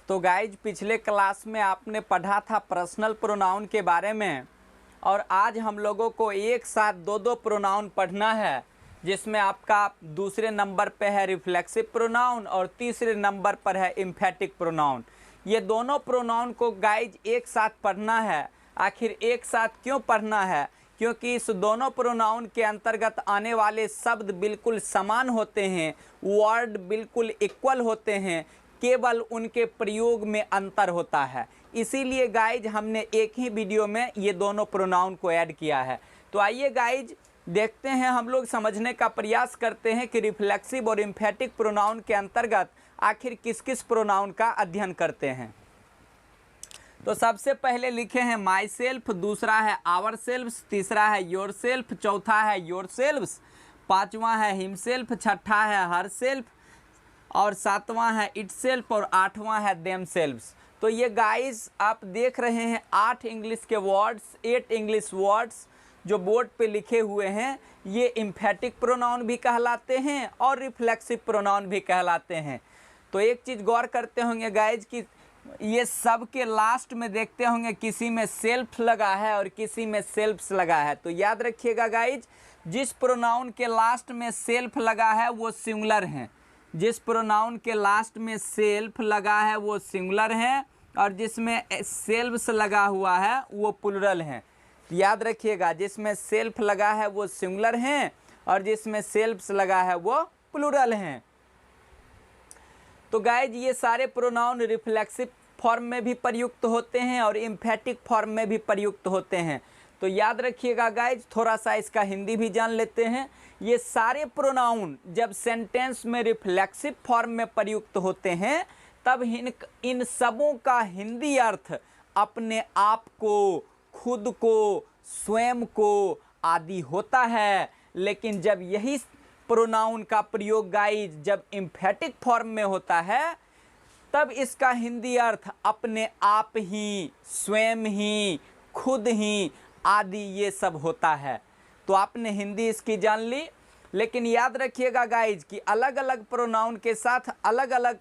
तो गाइज पिछले क्लास में आपने पढ़ा था पर्सनल प्रोनाउन के बारे में, और आज हम लोगों को एक साथ दो दो प्रोनाउन पढ़ना है, जिसमें आपका दूसरे नंबर पे है रिफ्लेक्सिव प्रोनाउन और तीसरे नंबर पर है एम्फेटिक प्रोनाउन। ये दोनों प्रोनाउन को गाइज एक साथ पढ़ना है। आखिर एक साथ क्यों पढ़ना है? क्योंकि इस दोनों प्रोनाउन के अंतर्गत आने वाले शब्द बिल्कुल समान होते हैं, वर्ड बिल्कुल इक्वल होते हैं, केवल उनके प्रयोग में अंतर होता है। इसीलिए गाइज हमने एक ही वीडियो में ये दोनों प्रोनाउन को ऐड किया है। तो आइए गाइज देखते हैं, हम लोग समझने का प्रयास करते हैं कि रिफ्लेक्सिव और एम्फेटिक प्रोनाउन के अंतर्गत आखिर किस किस प्रोनाउन का अध्ययन करते हैं। तो सबसे पहले लिखे हैं माई सेल्फ, दूसरा है आवर सेल्फ्स, तीसरा है योर सेल्फ, चौथा है योर सेल्फ्स, पांचवा है हिम सेल्फ, छठा है हर सेल्फ, और सातवां है इट सेल्फ, और आठवां है देम सेल्फ्स। तो ये गाइस आप देख रहे हैं 8 इंग्लिश के वर्ड्स, 8 इंग्लिश वर्ड्स जो बोर्ड पे लिखे हुए हैं, ये एम्फेटिक प्रोनाउन भी कहलाते हैं और रिफ्लेक्सिव प्रोनाउन भी कहलाते हैं। तो एक चीज़ गौर करते होंगे गाइज कि ये सब के लास्ट में देखते होंगे किसी में सेल्फ लगा है और किसी में सेल्फ्स लगा है। तो याद रखिएगा गाइज, जिस प्रोनाउन के लास्ट में सेल्फ लगा है वो सिंगुलर हैं, जिस प्रोनाउन के लास्ट में सेल्फ लगा है वो सिंगुलर है, और जिसमें सेल्फ्स लगा हुआ है वो प्लुरल हैं। याद रखिएगा, जिसमें सेल्फ लगा है वो सिंगुलर हैं और जिसमें सेल्फ्स लगा है वो प्लुरल हैं। तो गाइज ये सारे प्रोनाउन रिफ्लेक्सिव फॉर्म में भी प्रयुक्त होते हैं और एम्फेटिक फॉर्म में भी प्रयुक्त होते हैं। तो याद रखिएगा गाइज, थोड़ा सा इसका हिंदी भी जान लेते हैं। ये सारे प्रोनाउन जब सेंटेंस में रिफ्लेक्सिव फॉर्म में प्रयुक्त होते हैं तब इन सबों का हिंदी अर्थ अपने आप को, खुद को, स्वयं को आदि होता है। लेकिन जब यही प्रोनाउन का प्रयोग गाइज जब एम्फेटिक फॉर्म में होता है तब इसका हिंदी अर्थ अपने आप ही, स्वयं ही, खुद ही आदि ये सब होता है। तो आपने हिंदी इसकी जान ली। लेकिन याद रखिएगा गाइज कि अलग अलग प्रोनाउन के साथ अलग अलग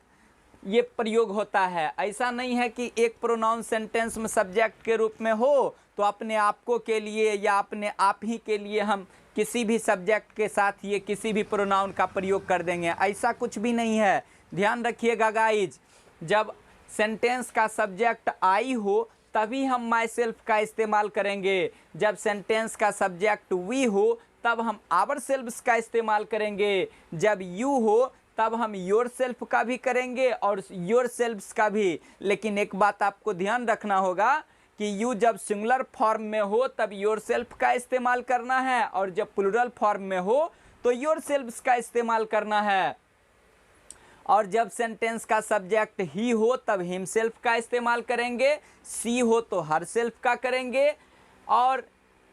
ये प्रयोग होता है। ऐसा नहीं है कि एक प्रोनाउन सेंटेंस में सब्जेक्ट के रूप में हो तो अपने आप को के लिए या अपने आप ही के लिए हम किसी भी सब्जेक्ट के साथ ये किसी भी प्रोनाउन का प्रयोग कर देंगे, ऐसा कुछ भी नहीं है। ध्यान रखिएगा गाइज, जब सेंटेंस का सब्जेक्ट आई हो तभी हम माई सेल्फ का इस्तेमाल करेंगे, जब सेंटेंस का सब्जेक्ट वी हो तब हम आवर सेल्फ्स का इस्तेमाल करेंगे, जब यू हो तब हम योर सेल्फ का भी करेंगे और योर सेल्फ्स का भी। लेकिन एक बात आपको ध्यान रखना होगा कि यू जब सिंगुलर फॉर्म में हो तब योर सेल्फ का इस्तेमाल करना है, और जब प्लुरल फॉर्म में हो तो योर सेल्फ्स का इस्तेमाल करना है, और जब सेंटेंस का सब्जेक्ट ही हो तब हिम सेल्फ का इस्तेमाल करेंगे, सी हो तो हर सेल्फ का करेंगे, और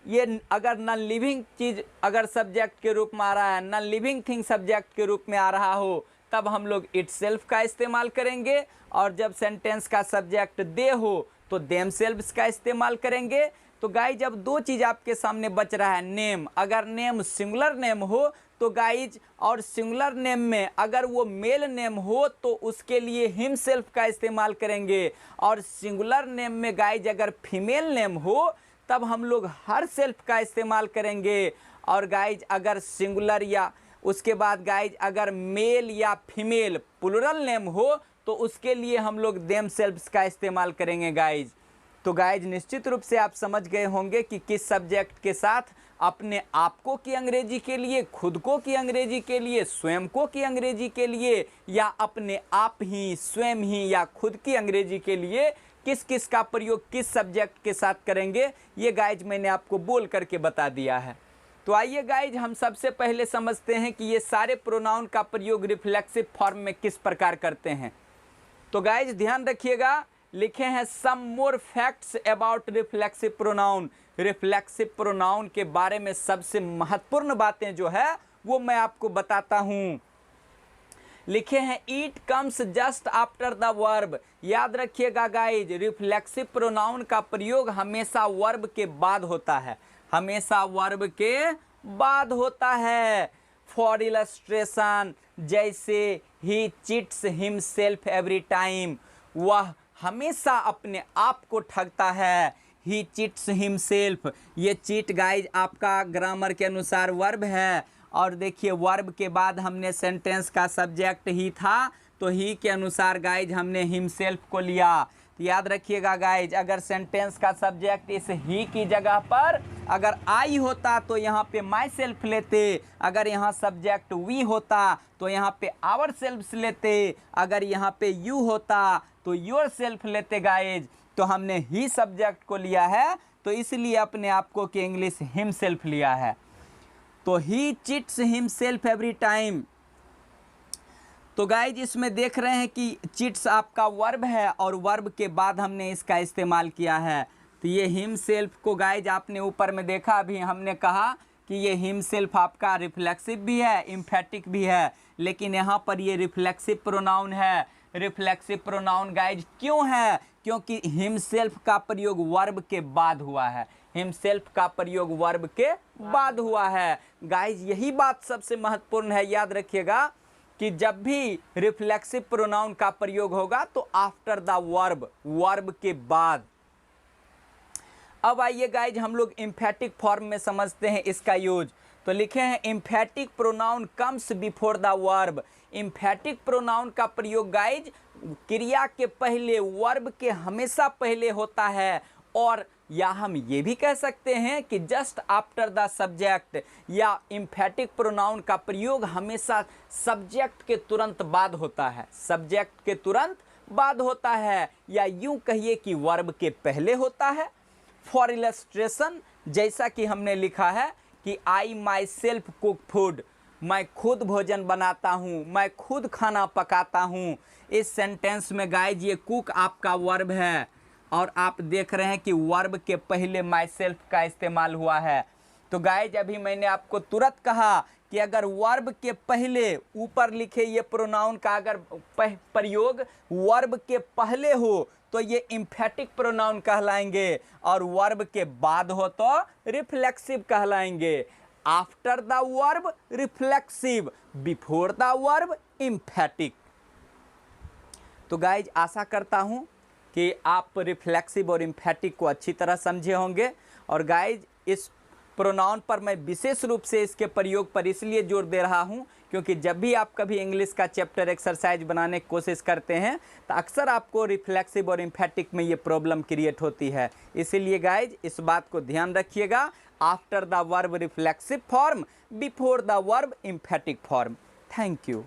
ये अगर नॉन लिविंग चीज़ अगर सब्जेक्ट के रूप में आ रहा है, नॉन लिविंग थिंग सब्जेक्ट के रूप में आ रहा हो तब हम लोग इट सेल्फ का इस्तेमाल करेंगे, और जब सेंटेंस का सब्जेक्ट दे हो तो देम सेल्फ्स का इस्तेमाल करेंगे। तो गाइज जब दो चीज़ आपके सामने बच रहा है, नेम, अगर नेम सिंगुलर नेम हो तो गाइज, और सिंगुलर नेम में अगर वो मेल नेम हो तो उसके लिए हिम सेल्फ का इस्तेमाल करेंगे, और सिंगुलर नेम में गाइज अगर फीमेल नेम हो तब हम लोग हर सेल्फ का इस्तेमाल करेंगे, और गाइज अगर सिंगुलर या उसके बाद गाइज अगर मेल या फीमेल प्लुरल नेम हो तो उसके लिए हम लोग देम सेल्फ्स का इस्तेमाल करेंगे गाइज। तो गाइज निश्चित रूप से आप समझ गए होंगे कि किस सब्जेक्ट के साथ अपने आप को की अंग्रेजी के लिए, खुद को की अंग्रेजी के लिए, स्वयं को की अंग्रेजी के लिए, या अपने आप ही, स्वयं ही या खुद की अंग्रेजी के लिए किस किस का प्रयोग किस सब्जेक्ट के साथ करेंगे, ये गाइज मैंने आपको बोल करके बता दिया है। तो आइए गाइज हम सबसे पहले समझते हैं कि ये सारे प्रोनाउन का प्रयोग रिफ्लेक्सिव फॉर्म में किस प्रकार करते हैं। तो गाइज ध्यान रखिएगा, लिखे हैं some more facts about reflexive pronoun. Reflexive pronoun के बारे में सबसे महत्वपूर्ण बातें जो है वो मैं आपको बताता हूँ। लिखे हैं it comes just after the verb. याद रखिएगा गाइज, रिफ्लेक्सिव प्रोनाउन का प्रयोग हमेशा वर्ब के बाद होता है, हमेशा वर्ब के बाद होता है। फॉर इलस्ट्रेशन, जैसे ही चिट्स हिमसेल्फ एवरी टाइम, वह हमेशा अपने आप को ठगता है। ही चीट्स हिमसेल्फ, ये चीट गाइज आपका ग्रामर के अनुसार वर्ब है। और देखिए वर्ब के बाद हमने सेंटेंस का सब्जेक्ट ही था, तो ही के अनुसार गाइज हमने हिमसेल्फ को लिया। तो याद रखिएगा गाइज, अगर सेंटेंस का सब्जेक्ट इस ही की जगह पर अगर आई होता तो यहाँ पे माई सेल्फ लेते, अगर यहाँ सब्जेक्ट वी होता तो यहाँ पे आवर सेल्फ लेते, अगर यहाँ पे यू होता तो योर सेल्फ लेते गाइज। तो हमने ही सब्जेक्ट को लिया है, तो इसलिए अपने आप को कि इंग्लिश हिमसेल्फ लिया है। तो ही चिट्स हिमसेल्फ एवरी टाइम। तो गाइज इसमें देख रहे हैं कि चिट्स आपका वर्ब है और वर्ब के बाद हमने इसका इस्तेमाल किया है। तो ये हिमसेल्फ को गाइज आपने ऊपर में देखा, अभी हमने कहा कि ये हिमसेल्फ आपका रिफ्लेक्सिव भी है, एम्फेटिक भी है, लेकिन यहाँ पर ये रिफ्लेक्सिव प्रोनाउन है। रिफ्लेक्सिव प्रोनाउन गाइज क्यों है? क्योंकि हिमसेल्फ का प्रयोग वर्ब के बाद हुआ है। हिमसेल्फ का प्रयोग वर्ब के बाद हुआ है गाइज, यही बात सबसे महत्वपूर्ण है। याद रखिएगा कि जब भी रिफ्लेक्सिव प्रोनाउन का प्रयोग होगा तो आफ्टर द वर्ब, वर्ब के बाद। अब आइए गाइज हम लोग एम्फेटिक फॉर्म में समझते हैं इसका यूज। तो लिखे हैं emphatic pronoun comes before the verb. Emphatic pronoun का प्रयोग गाइज क्रिया के पहले, वर्ब के हमेशा पहले होता है, और या हम ये भी कह सकते हैं कि जस्ट आफ्टर द सब्जेक्ट, या एम्फेटिक प्रोनाउन का प्रयोग हमेशा सब्जेक्ट के तुरंत बाद होता है, सब्जेक्ट के तुरंत बाद होता है, या यूं कहिए कि वर्ब के पहले होता है। फॉर इलस्ट्रेशन, जैसा कि हमने लिखा है कि आई माई सेल्फ कुक फूड, मैं खुद भोजन बनाता हूँ, मैं खुद खाना पकाता हूँ। इस सेंटेंस में गाइज ये कुक आपका वर्ब है, और आप देख रहे हैं कि वर्ब के पहले माई सेल्फ का इस्तेमाल हुआ है। तो गाइज अभी मैंने आपको तुरंत कहा कि अगर वर्ब के पहले ऊपर लिखे ये प्रोनाउन का अगर प्रयोग वर्ब के पहले हो तो ये एम्फेटिक प्रोनाउन कहलाएंगे, और वर्ब के बाद हो तो रिफ्लेक्सिव कहलाएंगे। After the verb reflexive, before the verb emphatic. तो गाइज आशा करता हूँ कि आप रिफ्लेक्सिव और एम्फेटिक को अच्छी तरह समझे होंगे। और गाइज इस प्रोनाउन पर मैं विशेष रूप से इसके प्रयोग पर इसलिए जोर दे रहा हूं क्योंकि जब भी आप कभी इंग्लिश का चैप्टर एक्सरसाइज बनाने की कोशिश करते हैं तो अक्सर आपको रिफ्लेक्सिव और एम्फेटिक में ये प्रॉब्लम क्रिएट होती है। इसीलिए गाइज इस बात को ध्यान रखिएगा, after the verb reflexive form, before the verb emphatic form. Thank you.